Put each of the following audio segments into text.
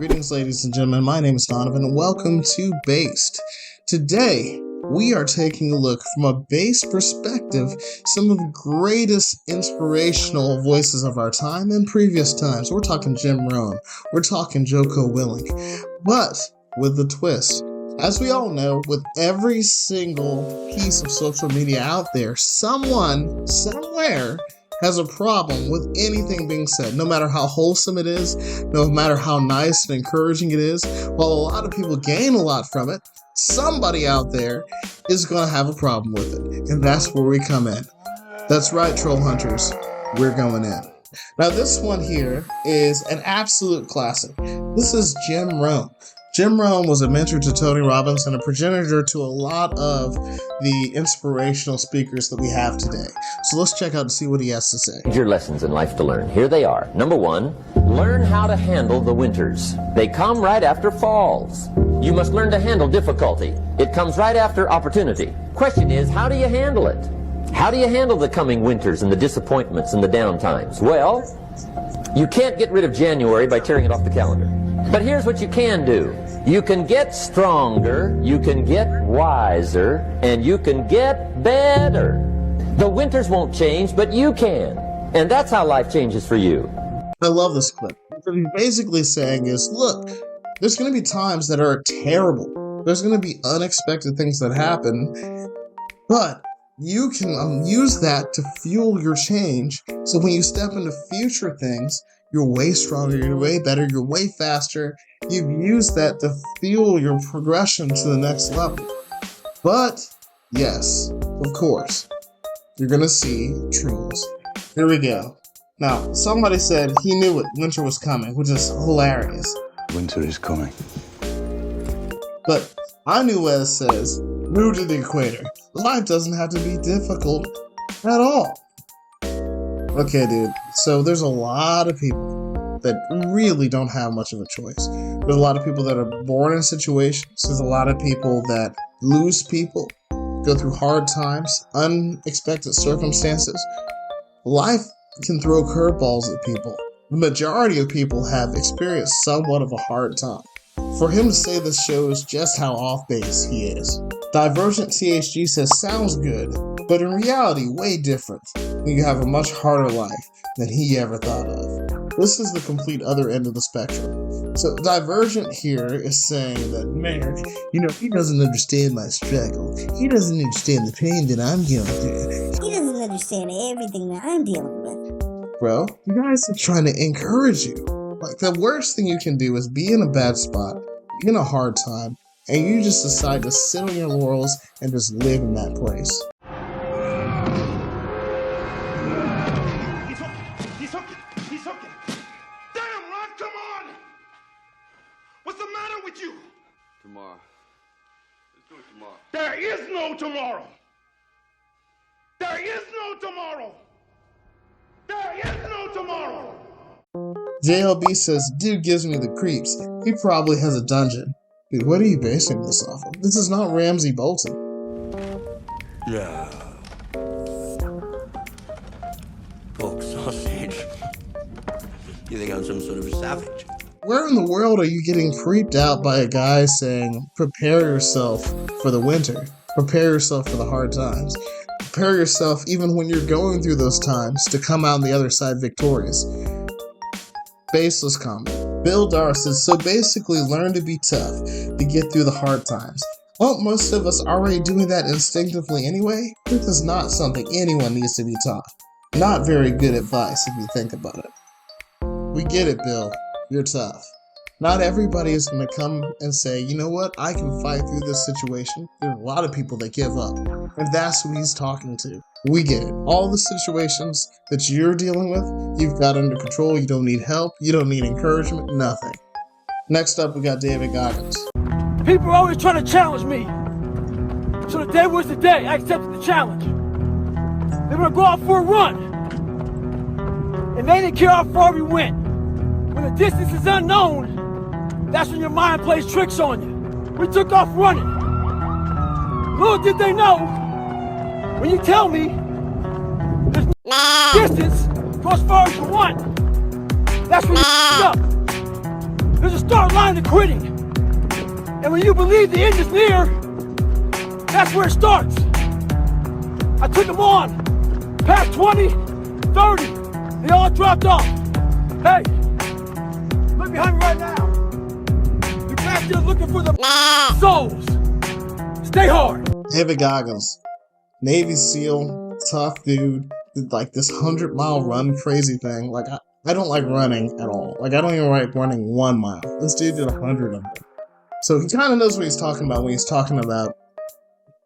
Greetings, ladies and gentlemen. My name is Donovan, and welcome to Based. Today, we are taking a look from a base perspective, some of the greatest inspirational voices of our time and previous times. We're talking Jim Rohn. We're talking Jocko Willink. But with the twist. As we all know, with every single piece of social media out there, someone, somewhere, has a problem with anything being said, no matter how wholesome it is, no matter how nice and encouraging it is. While a lot of people gain a lot from it, somebody out there is going to have a problem with it. And that's where we come in. That's right, troll hunters. We're going in. Now, this one here is an absolute classic. This is Jim Rohn. Jim Rohn was a mentor to Tony Robbins and a progenitor to a lot of the inspirational speakers that we have today. So let's check out and see what he has to say. Your lessons in life to learn. Here they are. Number one, learn how to handle the winters. They come right after falls. You must learn to handle difficulty. It comes right after opportunity. Question is, how do you handle it? How do you handle the coming winters and the disappointments and the downtimes? Well, you can't get rid of January by tearing it off the calendar. But here's what you can do. You can get stronger, you can get wiser, and you can get better. The winters won't change, but you can. And that's how life changes for you. I love this clip. What he's basically saying is, look, there's going to be times that are terrible. There's going to be unexpected things that happen, but you can use that to fuel your change. So when you step into future things, you're way stronger, you're way better, you're way faster. You've used that to fuel your progression to the next level. But, yes, of course, you're going to see trolls. Here we go. Now, somebody said he knew it, winter was coming, which is hilarious. Winter is coming. But Anuez says, move to the equator. Life doesn't have to be difficult at all. Okay, dude. So there's a lot of people that really don't have much of a choice. There's a lot of people that are born in situations. There's a lot of people that lose people, go through hard times, unexpected circumstances. Life can throw curveballs at people. The majority of people have experienced somewhat of a hard time. For him to say this shows just how off base he is. Divergent THG says, sounds good, but in reality, way different. You have a much harder life than he ever thought of. This is the complete other end of the spectrum. So Divergent here is saying that, man, he doesn't understand my struggle. He doesn't understand the pain that I'm going through. He doesn't understand everything that I'm dealing with. Bro, you guys are trying to encourage you. Like, the worst thing you can do is be in a bad spot, be in a hard time, and you just decide to sit on your laurels and just live in that place. He's hooking. Damn, Ron, come on! What's the matter with you? Tomorrow. Let's do it tomorrow. There is no tomorrow. There is no tomorrow. There is no tomorrow. JLB says, dude gives me the creeps. He probably has a dungeon. Dude, what are you basing this off of? This is not Ramsey Bolton. Yeah. Pork sausage. You think I'm some sort of savage? Where in the world are you getting creeped out by a guy saying, prepare yourself for the winter? Prepare yourself for the hard times. Prepare yourself, even when you're going through those times, to come out on the other side victorious. Baseless comment. Bill Dar says, so basically learn to be tough to get through the hard times. Well, most of us already doing that instinctively anyway. This is not something anyone needs to be taught. Not very good advice if you think about it. We get it, Bill. You're tough. Not everybody is going to come and say, you know what, I can fight through this situation. There's a lot of people that give up. And that's who he's talking to. We get it. All the situations that you're dealing with, you've got under control. You don't need help. You don't need encouragement. Nothing. Next up, we got David Goggins. People are always trying to challenge me. So today was the day I accepted the challenge. They were going to go out for a run. And they didn't care how far we went. When the distance is unknown, that's when your mind plays tricks on you. We took off running. Little did they know, when you tell me there's no distance, go as far as you want. That's when you up. there's a start line to quitting. And when you believe the end is near, that's where it starts. I took them on. Past 20, 30, they all dropped off. Hey, look behind me right now. You're back there looking for the souls. Stay hard. David Goggins, Navy SEAL, tough dude, did like this 100-mile run crazy thing. Like, I don't like running at all. Like, I don't even like running 1 mile. This dude did 100 of them. So he kind of knows what he's talking about when he's talking about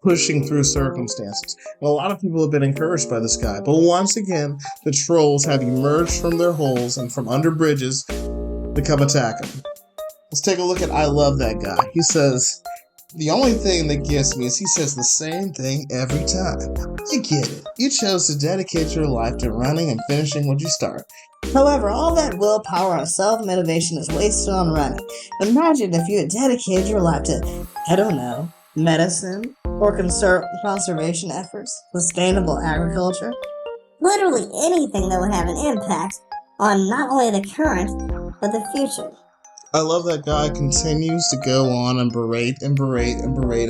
pushing through circumstances. And a lot of people have been encouraged by this guy. But once again, the trolls have emerged from their holes and from under bridges to come attack him. Let's take a look at I Love That Guy. He says, the only thing that gets me is he says the same thing every time. I get it. You chose to dedicate your life to running and finishing what you start. However, all that willpower and self-motivation is wasted on running. Imagine if you had dedicated your life to, I don't know, medicine or conservation efforts, sustainable agriculture. Literally anything that would have an impact on not only the current, but the future. I Love That Guy continues to go on and berate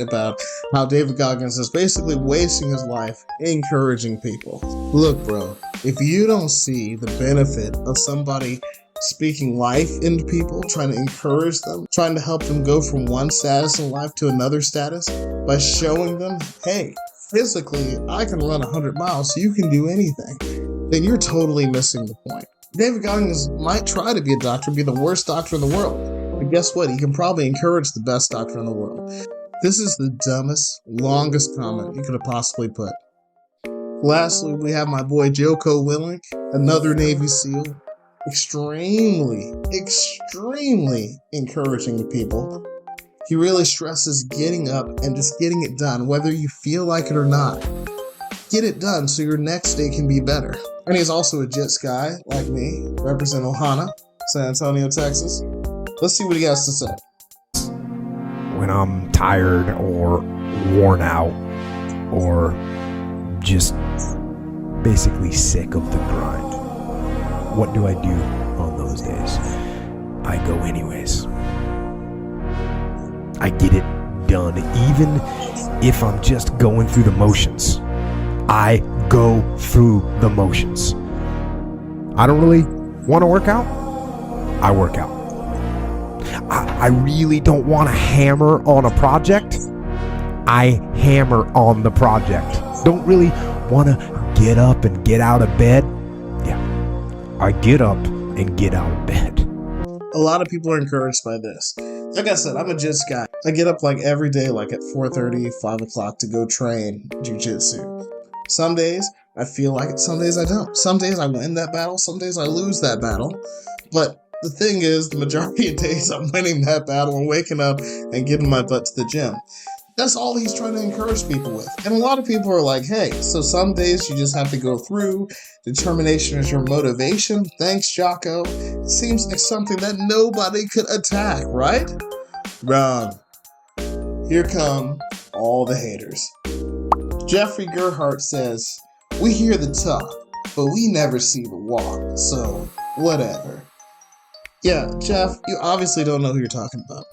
about how David Goggins is basically wasting his life encouraging people. Look, bro, if you don't see the benefit of somebody speaking life into people, trying to encourage them, trying to help them go from one status in life to another status by showing them, hey, physically, I can run 100 miles, so you can do anything, then you're totally missing the point. David Goggins might try to be a doctor, be the worst doctor in the world, but guess what? He can probably encourage the best doctor in the world. This is the dumbest, longest comment you could have possibly put. Lastly, we have my boy Jocko Willink, another Navy SEAL, extremely encouraging to people. He really stresses getting up and just getting it done, whether you feel like it or not. Get it done so your next day can be better. And he's also a Jits guy, like me, represent Ohana, San Antonio, Texas. Let's see what he has to say. When I'm tired or worn out or just basically sick of the grind, what do I do on those days? I go anyways. I get it done, even if I'm just going through the motions. I go through the motions. I don't really want to work out. I work out. I really don't want to hammer on a project. I hammer on the project. Don't really want to get up and get out of bed. Yeah, I get up and get out of bed. A lot of people are encouraged by this. Like I said, I'm a Jits guy. I get up like every day, like at 4:30, 5 o'clock to go train jiu-jitsu. Some days I feel like it, some days I don't. Some days I win that battle, some days I lose that battle. But the thing is, the majority of days I'm winning that battle and waking up and getting my butt to the gym. That's all he's trying to encourage people with. And a lot of people are like, hey, so some days you just have to go through. Determination is your motivation. Thanks, Jocko. It seems like something that nobody could attack, right? Wrong. Here come all the haters. Jeffrey Gerhardt says, we hear the talk, but we never see the walk, so whatever. Yeah, Jeff, you obviously don't know who you're talking about.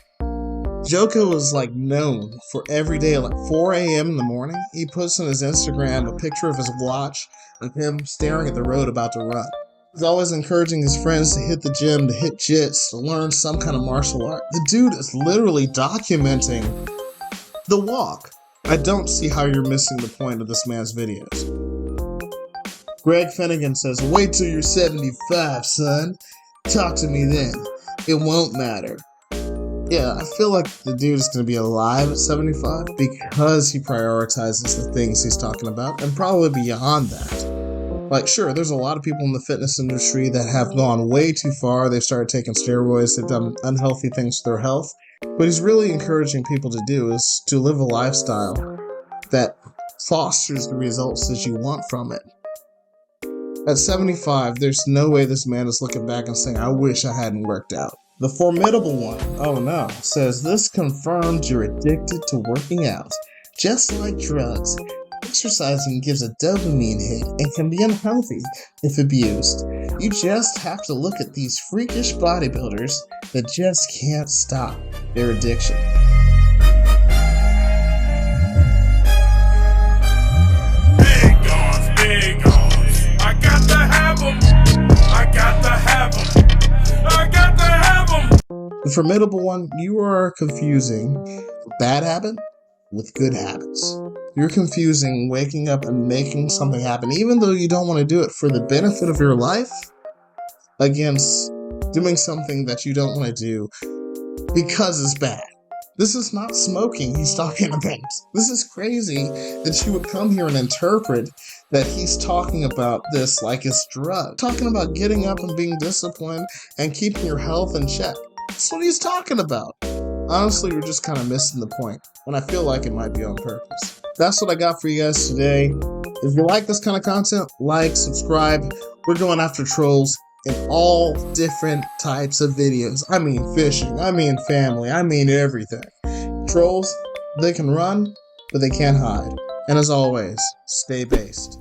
Jocko is like known for every day, like 4 a.m. in the morning, he puts on his Instagram a picture of his watch of him staring at the road about to run. He's always encouraging his friends to hit the gym, to hit jits, to learn some kind of martial art. The dude is literally documenting the walk. I don't see how you're missing the point of this man's videos. Greg Finnegan says, wait till you're 75, son. Talk to me then. It won't matter. Yeah, I feel like the dude is going to be alive at 75 because he prioritizes the things he's talking about, and probably beyond that. Like, sure, there's a lot of people in the fitness industry that have gone way too far. They've started taking steroids. They've done unhealthy things to their health. What he's really encouraging people to do is to live a lifestyle that fosters the results that you want from it. At 75, there's no way this man is looking back and saying, I wish I hadn't worked out. The Formidable One, oh no, says this confirms you're addicted to working out. Just like drugs, exercising gives a dopamine hit and can be unhealthy if abused. You just have to look at these freakish bodybuilders that just can't stop their addiction. Big guns, I got to have 'em. I got to have 'em. I got to have 'em. The formidable one, you are confusing a bad habit with good habits. You're confusing waking up and making something happen, even though you don't want to do it for the benefit of your life, against doing something that you don't want to do because it's bad. This is not smoking he's talking about. This is crazy that you would come here and interpret that he's talking about this like it's drug. Talking about getting up and being disciplined and keeping your health in check. That's what he's talking about. Honestly, you're just kind of missing the point, and I feel like it might be on purpose. That's what I got for you guys today. If you like this kind of content, like, subscribe. We're going after trolls in all different types of videos. I mean fishing, I mean family, I mean everything. Trolls, they can run, but they can't hide. And as always, stay based.